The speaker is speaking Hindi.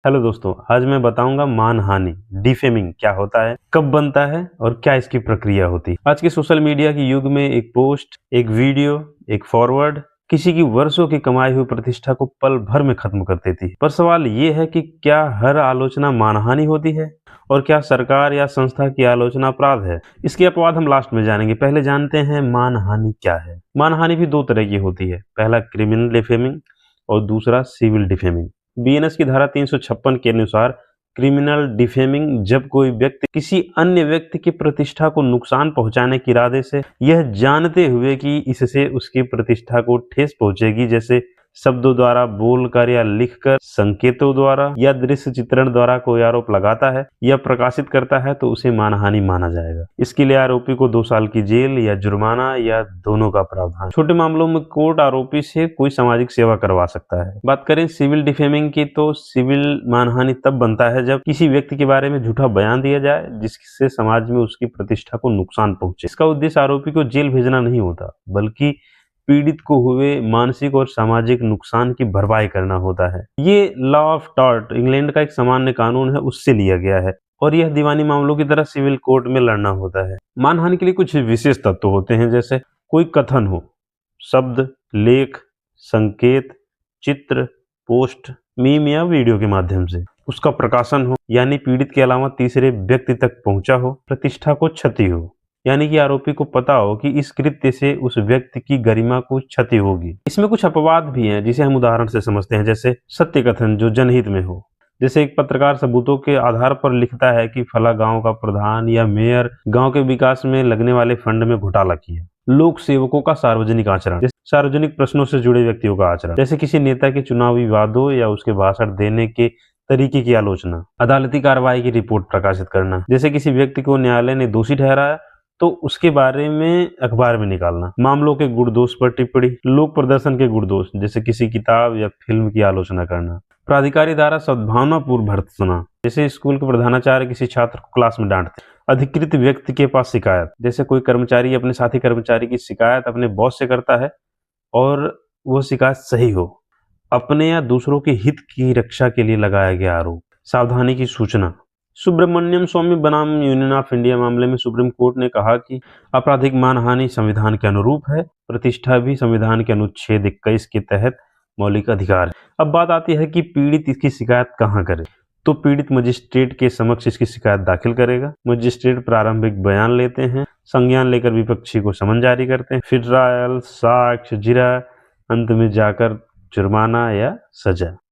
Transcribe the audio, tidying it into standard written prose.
हेलो दोस्तों, आज मैं बताऊंगा मानहानि डिफेमिंग क्या होता है, कब बनता है और क्या इसकी प्रक्रिया होती है। आज के सोशल मीडिया के युग में एक पोस्ट, एक वीडियो, एक फॉरवर्ड किसी की वर्षों की कमाई हुई प्रतिष्ठा को पल भर में खत्म कर देती है। पर सवाल ये है कि क्या हर आलोचना मानहानि होती है और क्या सरकार या संस्था की आलोचना अपराध है? इसके अपवाद हम लास्ट में जानेंगे। पहले जानते हैं मानहानि क्या है। मानहानि भी दो तरह की होती है, पहला क्रिमिनल डिफेमिंग और दूसरा सिविल डिफेमिंग। बीएनएस की धारा 356 के अनुसार क्रिमिनल डिफेमिंग जब कोई व्यक्ति किसी अन्य व्यक्ति की प्रतिष्ठा को नुकसान पहुंचाने के इरादे से, यह जानते हुए कि इससे उसकी प्रतिष्ठा को ठेस पहुंचेगी, जैसे शब्दों द्वारा, बोलकर या लिखकर, संकेतों द्वारा या दृश्य चित्रण द्वारा कोई आरोप लगाता है या प्रकाशित करता है, तो उसे मानहानि माना जाएगा। इसके लिए आरोपी को 2 साल की जेल या जुर्माना या दोनों का प्रावधान। छोटे मामलों में कोर्ट आरोपी से कोई सामाजिक सेवा करवा सकता है। बात करें सिविल डिफेमिंग की, तो सिविल मानहानि तब बनता है जब किसी व्यक्ति के बारे में झूठा बयान दिया जाए जिससे समाज में उसकी प्रतिष्ठा को नुकसान पहुंचे। इसका उद्देश्य आरोपी को जेल भेजना नहीं होता, बल्कि पीड़ित को हुए मानसिक और सामाजिक नुकसान की भरपाई करना होता है। ये लॉ ऑफ टॉर्ट, इंग्लैंड का एक सामान्य कानून है, उससे लिया गया है और यह दीवानी मामलों की तरह सिविल कोर्ट में लड़ना होता है। मानहानि के लिए कुछ विशेष तत्व होते हैं, जैसे कोई कथन हो, शब्द, लेख, संकेत, चित्र, पोस्ट, मीम या वीडियो के माध्यम से उसका प्रकाशन हो, यानी पीड़ित के अलावा तीसरे व्यक्ति तक पहुंचा हो, प्रतिष्ठा को क्षति हो, यानी कि आरोपी को पता हो कि इस कृत्य से उस व्यक्ति की गरिमा को क्षति होगी। इसमें कुछ अपवाद भी हैं, जिसे हम उदाहरण से समझते हैं, जैसे सत्य कथन जो जनहित में हो, जैसे एक पत्रकार सबूतों के आधार पर लिखता है कि फला गांव का प्रधान या मेयर गांव के विकास में लगने वाले फंड में घोटाला किया। लोक सेवकों का सार्वजनिक आचरण, जैसे सार्वजनिक प्रश्नों से जुड़े व्यक्तियों का आचरण, जैसे किसी नेता के चुनावी वादों या उसके भाषण देने के तरीके की आलोचना। अदालती कार्रवाई की रिपोर्ट प्रकाशित करना, जैसे किसी व्यक्ति को न्यायालय ने दोषी ठहराया तो उसके बारे में अखबार में निकालना। मामलों के गुण दोष पर टिप्पणी, लोक प्रदर्शन के गुण दोष, जैसे किसी किताब या फिल्म की आलोचना करना। प्राधिकारी द्वारा सद्भावनापूर्ण भर्त्सना, जैसे स्कूल के प्रधानाचार्य किसी छात्र को क्लास में डांटते। अधिकृत व्यक्ति के पास शिकायत, जैसे कोई कर्मचारी अपने साथी कर्मचारी की शिकायत अपने बॉस से करता है और वो शिकायत सही हो। अपने या दूसरों के हित की रक्षा के लिए लगाया गया आरोप। सावधानी की सूचना। सुब्रमण्यम स्वामी बनाम यूनियन ऑफ इंडिया मामले में सुप्रीम कोर्ट ने कहा कि आपराधिक मानहानि संविधान के अनुरूप है, प्रतिष्ठा भी संविधान के अनुच्छेद 21 के तहत मौलिक अधिकार है। अब बात आती है कि पीड़ित इसकी शिकायत कहाँ करे, तो पीड़ित मजिस्ट्रेट के समक्ष इसकी शिकायत दाखिल करेगा। मजिस्ट्रेट प्रारंभिक बयान लेते हैं, संज्ञान लेकर विपक्षी को समन जारी करते हैं, फिर ट्रायल, साक्ष्य, जिरा, अंत में जाकर जुर्माना या सजा।